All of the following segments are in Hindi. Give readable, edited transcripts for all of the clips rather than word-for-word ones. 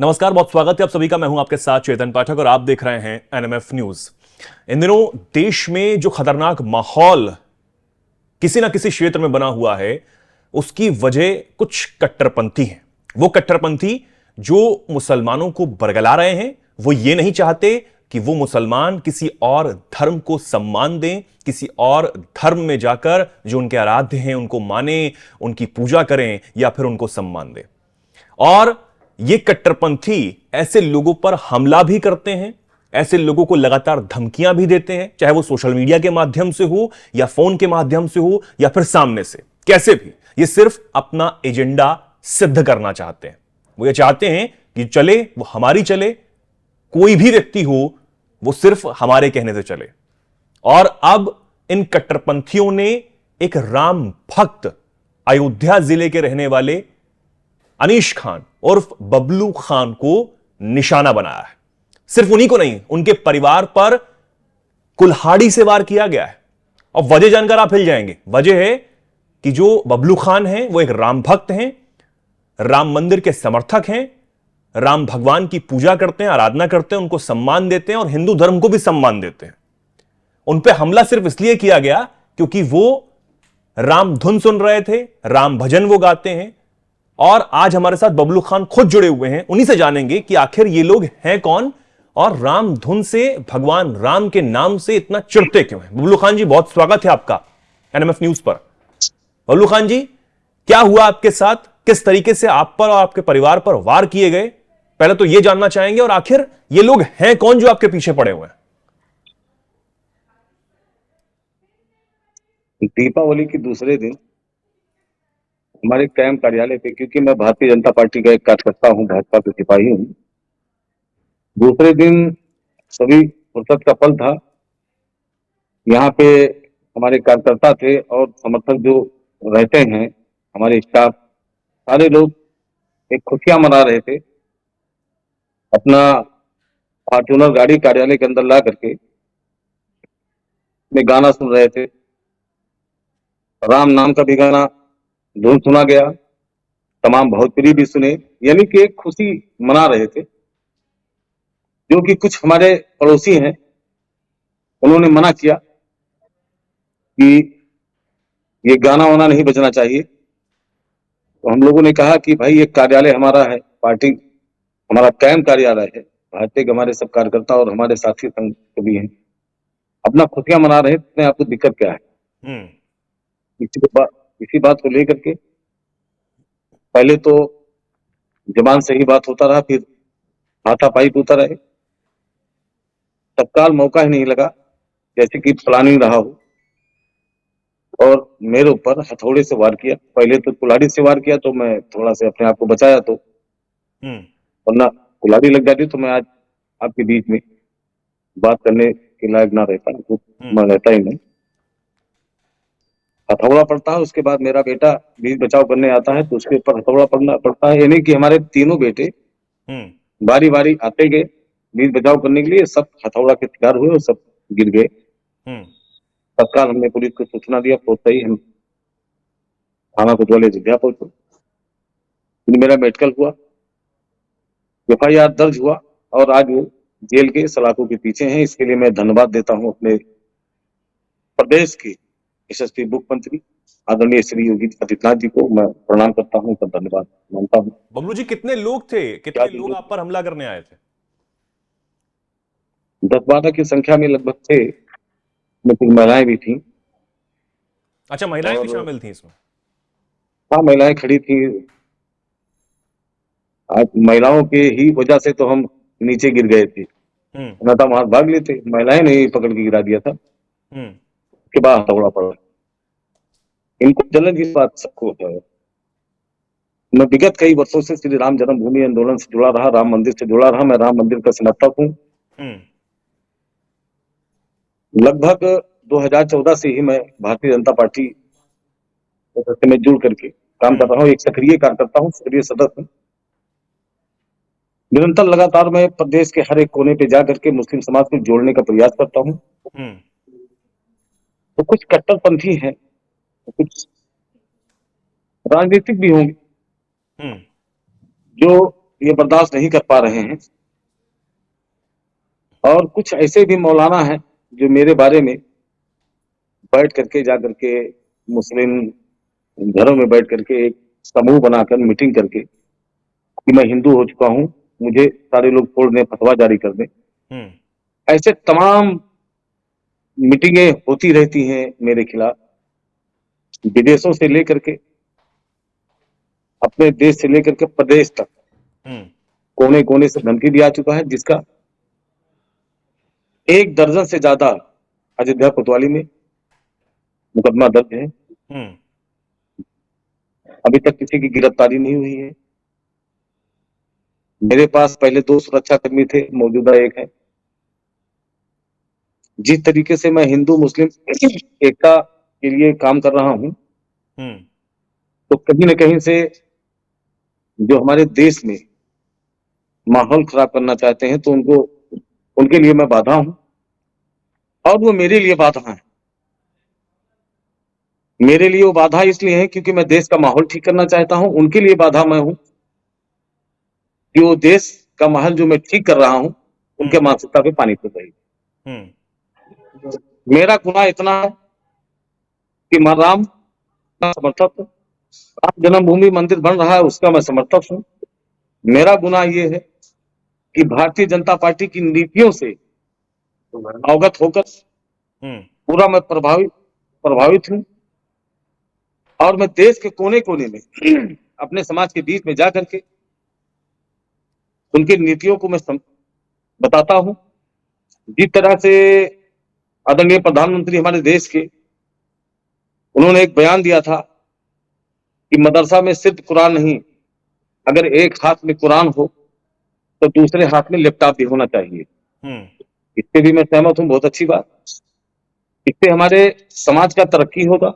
नमस्कार, बहुत स्वागत है आप सभी का। मैं हूं आपके साथ चेतन पाठक और आप देख रहे हैं एनएमएफ न्यूज। इन दिनों देश में जो खतरनाक माहौल किसी ना किसी क्षेत्र में बना हुआ है, उसकी वजह कुछ कट्टरपंथी हैं। वो कट्टरपंथी जो मुसलमानों को बरगला रहे हैं, वो ये नहीं चाहते कि वो मुसलमान किसी और धर्म को सम्मान दें, किसी और धर्म में जाकर जो उनके आराध्य हैं उनको माने, उनकी पूजा करें या फिर उनको सम्मान दें। और ये कट्टरपंथी ऐसे लोगों पर हमला भी करते हैं, ऐसे लोगों को लगातार धमकियां भी देते हैं, चाहे वो सोशल मीडिया के माध्यम से हो या फोन के माध्यम से हो या फिर सामने से, कैसे भी। ये सिर्फ अपना एजेंडा सिद्ध करना चाहते हैं। वो ये चाहते हैं कि चले वो हमारी चले, कोई भी व्यक्ति हो वो सिर्फ हमारे कहने से चले। और अब इन कट्टरपंथियों ने एक राम भक्त अयोध्या जिले के रहने वाले अनीश खान उर्फ बबलू खान को निशाना बनाया है। सिर्फ उन्हीं को नहीं, उनके परिवार पर कुल्हाड़ी से वार किया गया है। और वजह जानकर आप हिल जाएंगे। वजह है कि जो बबलू खान हैं वो एक राम भक्त हैं, राम मंदिर के समर्थक हैं, राम भगवान की पूजा करते हैं, आराधना करते हैं, उनको सम्मान देते हैं और हिंदू धर्म को भी सम्मान देते हैं। उन पे हमला सिर्फ इसलिए किया गया क्योंकि वो राम धुन सुन रहे थे, राम भजन वो गाते हैं। और आज हमारे साथ बबलू खान खुद जुड़े हुए हैं। उन्हीं से जानेंगे कि आखिर ये लोग हैं कौन और राम धुन से, भगवान राम के नाम से इतना चिढ़ते क्यों हैं। बबलू खान जी, बहुत स्वागत है आपका एनएमएफ न्यूज पर। बबलू खान जी, क्या हुआ आपके साथ, किस तरीके से आप पर और आपके परिवार पर वार किए गए, पहले तो यह जानना चाहेंगे। और आखिर ये लोग हैं कौन जो आपके पीछे पड़े हुए हैं। दीपावली के दूसरे दिन हमारे कैंप कार्यालय पे, क्योंकि मैं भारतीय जनता पार्टी का एक कार्यकर्ता हूं, भाजपा के सिपाही हूं, दूसरे दिन सभी फुर्सत का पल था। यहाँ पे हमारे कार्यकर्ता थे और समर्थक जो रहते हैं, हमारे स्टाफ, सारे लोग एक खुशियां मना रहे थे। अपना फॉर्च्यूनर गाड़ी कार्यालय के अंदर ला करके में गाना सुन रहे थे। राम नाम का भी गाना धुन सुना गया, तमाम भोजपुरी भी सुने, यानी कि एक खुशी मना रहे थे। जो कि कुछ हमारे पड़ोसी हैं, उन्होंने मना किया कि ये गाना वाना नहीं बजना चाहिए। तो हम लोगों ने कहा कि भाई ये कार्यालय हमारा है, पार्टी हमारा कैंप कार्यालय है, भारतीय के हमारे सब कार्यकर्ता और हमारे साथी संघ भी हैं, अपना खुशियां मना रहे थे, आपको दिक्कत क्या है। इसी बात को लेकर के पहले तो जबान से ही बात होता रहा, फिर हाथापाई होता रहे। तत्काल मौका ही नहीं लगा, जैसे कि प्लानिंग रहा हो, और मेरे ऊपर हथौड़े से वार किया। पहले तो कुल्हाड़ी से वार किया, तो मैं थोड़ा सा अपने आप को बचाया, तो वरना कुल्हाड़ी लग जाती तो मैं आज आपके बीच में बात करने के लायक ना रहता, तो मैं रहता ही नहीं। हथौड़ा पड़ता है, उसके बाद मेरा बेटा भी बचाव करने आता है, तो उसके ऊपर हथौड़ा पड़ना पड़ता है। यानी कि हमारे तीनों बेटे बारी बारी आते गए बीच बचाव करने के लिए, सब हथौड़ा के शिकार हुए और सब गिर गए। तत्काल हमने पुलिस को सूचना दिया, पहुंचते ही हम थाना कोतवाली अयोध्या पहुंचे। मेरा मेडिकल हुआ, एफआईआर दर्ज हुआ और आज वो जेल के सलाखों के पीछे हैं। इसके लिए मैं धन्यवाद देता हूं अपने प्रदेश के यशस्वी मुख्यमंत्री आदरणीय श्री योगी आदित्यनाथ जी को मैं प्रणाम करता हूं, उनका धन्यवाद मानता हूं। बबलू जी, कितने लोग थे, कितने लोग आप पर हमला करने आए थे। 10-12 की संख्या में लगभग थे, में कुछ महिलाएं भी थी। अच्छा, महिलाएं भी शामिल थी इसमें। हाँ, महिलाएं खड़ी थी। आज महिलाओं के ही वजह से तो हम नीचे गिर गए थे, ना तो वहां भाग लेते। महिलाएं ने पकड़ के गिरा दिया था, उसके बाद हथौड़ा पड़ा। इनको जलन इस बात सबको है। मैं विगत कई वर्षों से श्री राम जन्मभूमि आंदोलन से जुड़ा रहा, राम मंदिर से जुड़ा रहा। मैं राम मंदिर का समर्थक हूँ। लगभग 2014 से ही मैं भारतीय जनता पार्टी में जुड़ करके काम कर रहा हूँ, एक सक्रिय कार्यकर्ता हूँ, सक्रिय सदस्य हूँ। निरंतर लगातार मैं प्रदेश के हर एक कोने पे जाकर के मुस्लिम समाज को जोड़ने का प्रयास करता हूँ। तो कुछ कट्टरपंथी हैं, तो कुछ राजनीतिक भी होंगे, जो ये बर्दाश्त नहीं कर पा रहे हैं। और कुछ ऐसे भी मौलाना हैं जो मेरे बारे में बैठ करके जा करके मुस्लिम घरों में बैठ करके एक समूह बनाकर मीटिंग करके कि मैं हिंदू हो चुका हूँ, मुझे सारे लोग छोड़ दें, फतवा जारी कर दें। ऐसे तमाम मीटिंगें होती रहती हैं मेरे खिलाफ, विदेशों से लेकर के अपने देश से लेकर के प्रदेश तक कोने कोने से धमकी भी आ चुका है, जिसका 1 दर्जन से ज्यादा अयोध्या कोतवाली में मुकदमा दर्ज है। अभी तक किसी की गिरफ्तारी नहीं हुई है। मेरे पास पहले 2 सुरक्षा कर्मी थे, मौजूदा 1 है। जिस तरीके से मैं हिंदू मुस्लिम एकता के लिए काम कर रहा हूं, तो कहीं न कहीं से जो हमारे देश में माहौल खराब करना चाहते हैं, तो उनके लिए मैं बाधा हूं और वो मेरे लिए बाधा है। मेरे लिए वो बाधा इसलिए है क्योंकि मैं देश का माहौल ठीक करना चाहता हूं। उनके लिए बाधा मैं हूं कि वो देश का माहौल जो मैं ठीक कर रहा हूं, उनके मानसिकता पे पानी फिर रही है। मेरा गुनाह इतना है कि मैं राम का समर्थक हूं, राम जन्मभूमि मंदिर बन रहा है उसका मैं समर्थक हूं। मेरा गुनाह ये है कि भारतीय जनता पार्टी की नीतियों से अवगत होकर पूरा मैं प्रभावित हूं और मैं देश के कोने कोने में अपने समाज के बीच में जाकर के उनकी नीतियों को मैं बताता हूं। जिस तरह से आदरणीय प्रधानमंत्री हमारे देश के, उन्होंने एक बयान दिया था कि मदरसा में सिर्फ कुरान नहीं, अगर एक हाथ में कुरान हो तो दूसरे हाथ में लैपटॉप भी होना चाहिए। इससे भी मैं सहमत हूं, बहुत अच्छी बात। इससे हमारे समाज का तरक्की होगा,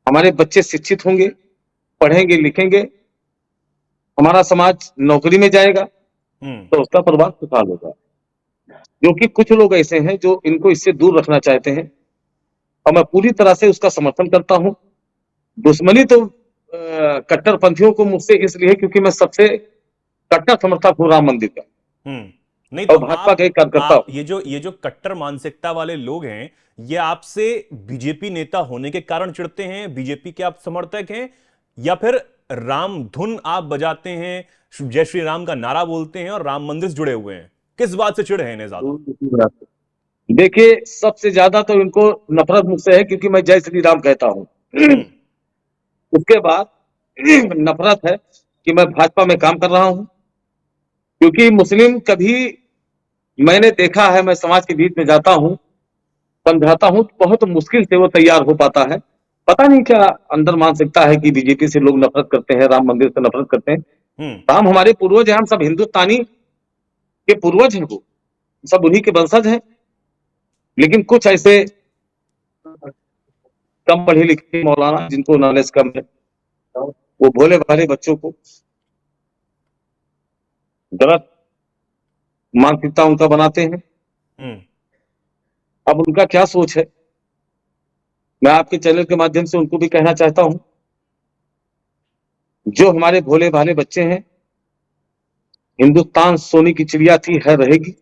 हमारे बच्चे शिक्षित होंगे, पढ़ेंगे लिखेंगे, हमारा समाज नौकरी में जाएगा, तो उसका परिवार खुशहाल होगा। क्योंकि कुछ लोग ऐसे हैं जो इनको इससे दूर रखना चाहते हैं और मैं पूरी तरह से उसका समर्थन करता हूं। दुश्मनी तो कट्टरपंथियों को मुझसे इसलिए क्योंकि मैं सबसे कट्टर समर्थक हूं राम मंदिर का। नहीं और तो भाजपा का एक कार्यकर्ता हूं। ये जो कट्टर मानसिकता वाले लोग हैं, ये आपसे बीजेपी नेता होने के कारण चिढ़ते हैं, बीजेपी के आप समर्थक हैं, या फिर राम धुन आप बजाते हैं, जय श्री राम का नारा बोलते हैं और राम मंदिर से जुड़े हुए हैं? किस बात से चिढ़े हैं इन्हें ज्यादा? देखिए, सबसे ज्यादा तो इनको नफरत मुझसे है क्योंकि मैं जय श्री राम कहता हूं। उसके बाद नफरत है कि मैं भाजपा में काम कर रहा हूं, क्योंकि मुस्लिम कभी मैंने देखा है, मैं समाज के बीच में जाता हूं, समझाता हूं, तो बहुत मुश्किल से वो तैयार हो पाता है। पता नहीं क्या अंदर मानसिकता है कि बीजेपी से लोग नफरत करते हैं, राम मंदिर से नफरत करते हैं। राम हमारे पूर्वज हैं, हम सब हिंदुस्तानी के पूर्वज हैं, वो सब उन्हीं के वंशज हैं। लेकिन कुछ ऐसे कम पढ़े लिखे मौलाना जिनको नॉलेज कम है, वो भोले भाले बच्चों को गलत मानसिकता उनका बनाते हैं। अब उनका क्या सोच है, मैं आपके चैनल के माध्यम से उनको भी कहना चाहता हूं, जो हमारे भोले भाले बच्चे हैं, हिंदुस्तान सोने की चिड़िया थी, है, रहेगी।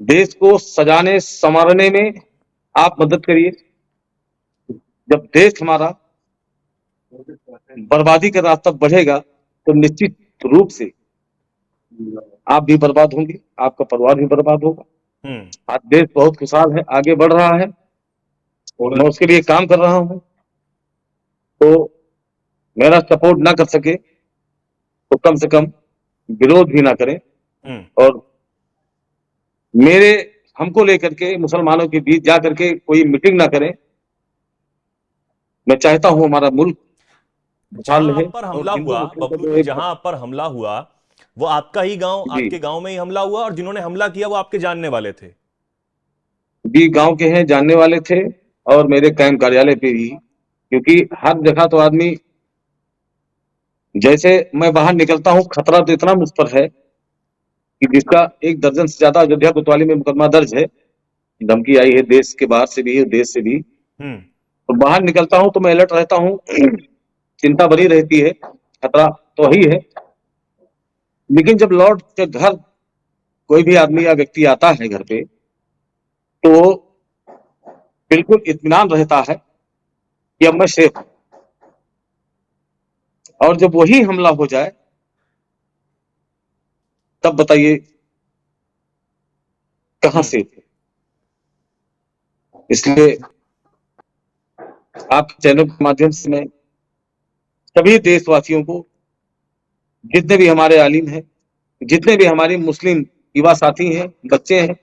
देश को सजाने संवारने में आप मदद करिए। जब देश हमारा बर्बादी का रास्ता बढ़ेगा तो निश्चित रूप से आप भी बर्बाद होंगे, आपका परिवार भी बर्बाद होगा। आज देश बहुत खुशहाल है, आगे बढ़ रहा है और मैं उसके लिए काम कर रहा हूं। तो मेरा सपोर्ट ना कर सके तो कम से कम विरोध भी ना करें और मेरे हमको लेकर के मुसलमानों के बीच जा करके कोई मीटिंग ना करें। मैं चाहता हूं हमारा मुल्क जहां पर हमला हुआ बबलू जी, जहां पर हमला हुआ वो आपका ही गांव, आपके गांव में ही हमला हुआ, और जिन्होंने हमला किया वो आपके जानने वाले थे? भी गांव के हैं, जानने वाले थे, और मेरे कैंप कार्यालय पे भी। क्योंकि हर जगह तो आदमी, जैसे मैं बाहर निकलता हूं, खतरा तो इतना मुझ पर है कि जिसका 1 दर्जन से ज्यादा अयोध्या कोतवाली में मुकदमा दर्ज है। धमकी आई है देश के बाहर से भी, देश से भी। तो बाहर निकलता हूं तो मैं अलर्ट रहता हूं, चिंता बनी रहती है, खतरा तो ही है। लेकिन जब लौट के घर कोई भी आदमी या व्यक्ति आता है घर पे, तो बिल्कुल इत्मीनान रहता है कि अब मैं सेफ हूं। और जब वही हमला हो जाए, तब बताइए कहां सेफ है। इसलिए आपके चैनल के माध्यम से मैं सभी देशवासियों को, जितने भी हमारे आलिम हैं, जितने भी हमारे मुस्लिम युवा साथी हैं, बच्चे हैं,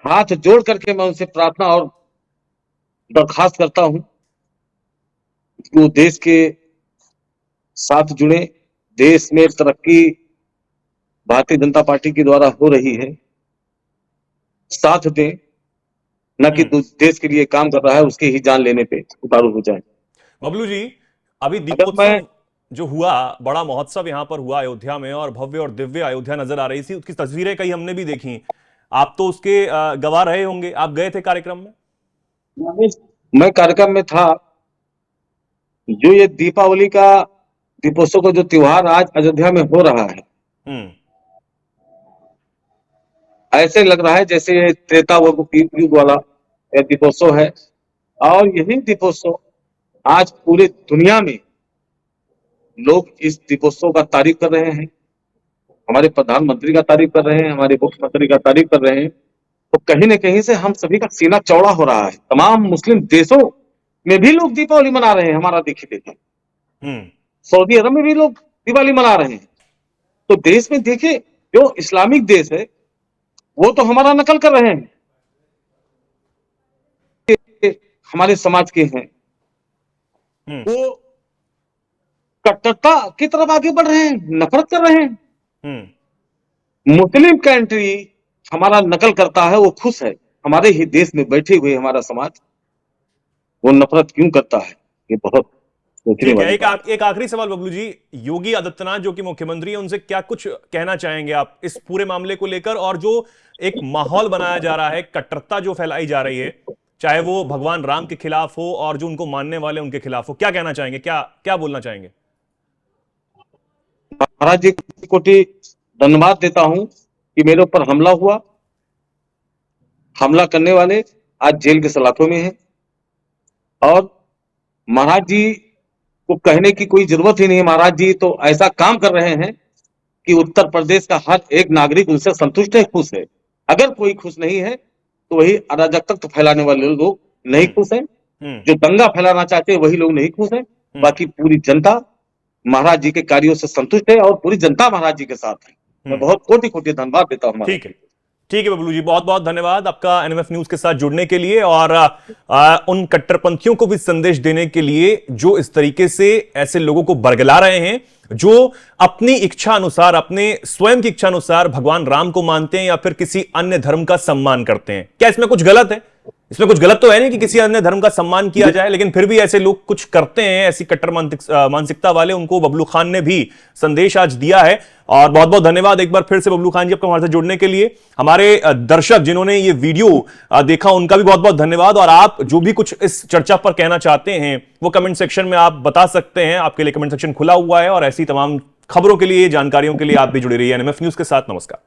हाथ जोड़ करके मैं उनसे प्रार्थना और दरखास्त करता हूं कि वो देश के साथ जुड़े। देश में तरक्की भारतीय जनता पार्टी के द्वारा हो रही है, साथ दें, न कि देश के लिए काम कर रहा है उसकी ही जान लेने पे उतारू हो जाए। बबलू जी, अभी मैं दीपोत्सव जो हुआ, बड़ा महोत्सव यहां पर हुआ अयोध्या में, और भव्य और दिव्य अयोध्या नजर आ रही थी, उसकी तस्वीरें कई हमने भी देखी। आप तो उसके गवाह रहे होंगे, आप गए थे कार्यक्रम में? मैं कार्यक्रम में था। जो ये दीपावली का, दीपोत्सव का जो त्योहार आज अयोध्या में हो रहा है, ऐसे लग रहा है जैसे ये त्रेता युग वाला दीपोत्सव है। और यही दीपोत्सव आज पूरे दुनिया में लोग इस दीपोत्सव का तारीफ कर रहे हैं, हमारे प्रधानमंत्री का तारीफ कर रहे हैं, हमारे मुख्यमंत्री का तारीफ कर रहे हैं। तो कहीं न कहीं से हम सभी का सीना चौड़ा हो रहा है। तमाम मुस्लिम देशों में भी लोग दीपावली मना रहे हैं, हमारा देखिए देखें। सऊदी अरब में भी लोग दिवाली मना रहे हैं। तो देश में देखिए, जो इस्लामिक देश है वो तो हमारा नकल कर रहे हैं, हमारे समाज के हैं, वो कट्टरता की तरफ आगे बढ़ रहे हैं, नफरत कर रहे हैं। मुस्लिम कंट्री हमारा नकल करता है, वो खुश है। हमारे ही देश में बैठे हुए हमारा समाज वो नफरत क्यों करता है, ये बहुत सोचने वाली बात है। एक आखिरी सवाल बबलू जी, योगी आदित्यनाथ जो कि मुख्यमंत्री हैं, उनसे क्या कुछ कहना चाहेंगे आप इस पूरे मामले को लेकर, और जो एक माहौल बनाया जा रहा है, कट्टरता जो फैलाई जा रही है, चाहे वो भगवान राम के खिलाफ हो और जो उनको मानने वाले उनके खिलाफ हो, क्या कहना चाहेंगे, क्या क्या बोलना चाहेंगे? महाराज जी को कोटि धन्यवाद देता हूं कि मेरे ऊपर हमला हुआ। हमला करने वाले आज जेल के सलाखों में हैं, और महाराज जी को कहने की कोई जरूरत ही नहीं। महाराज जी तो ऐसा काम कर रहे हैं कि उत्तर प्रदेश का हर एक नागरिक उनसे संतुष्ट है, खुश है। अगर कोई खुश नहीं है तो वही अराजकता फैलाने वाले लोग नहीं खुश हैं, जो दंगा फैलाना चाहते हैं वही लोग नहीं खुश हैं। बाकी पूरी जनता महाराज जी के कार्यों से संतुष्ट है, और पूरी जनता महाराज जी के साथ है। मैं बहुत कोटि कोटि धन्यवाद देता हूं। ठीक है बबलू जी, बहुत बहुत धन्यवाद आपका एनएमएफ न्यूज के साथ जुड़ने के लिए, और उन कट्टरपंथियों को भी संदेश देने के लिए जो इस तरीके से ऐसे लोगों को बरगला रहे हैं, जो अपनी इच्छा अनुसार, अपने स्वयं की इच्छा अनुसार भगवान राम को मानते हैं या फिर किसी अन्य धर्म का सम्मान करते हैं। क्या इसमें कुछ गलत है? इसमें कुछ गलत तो है नहीं कि किसी अन्य धर्म का सम्मान किया जाए, लेकिन फिर भी ऐसे लोग कुछ करते हैं, ऐसी कट्टर मानसिकता वाले, उनको बबलू खान ने भी संदेश आज दिया है। और बहुत बहुत धन्यवाद एक बार फिर से बबलू खान जी आपका हमारे साथ जुड़ने के लिए। हमारे दर्शक जिन्होंने ये वीडियो देखा उनका भी बहुत बहुत धन्यवाद। और आप जो भी कुछ इस चर्चा पर कहना चाहते हैं वो कमेंट सेक्शन में आप बता सकते हैं, आपके लिए कमेंट सेक्शन खुला हुआ है। और ऐसी तमाम खबरों के लिए, जानकारियों के लिए आप भी जुड़े रहिए एनएमएफ न्यूज के साथ। नमस्कार।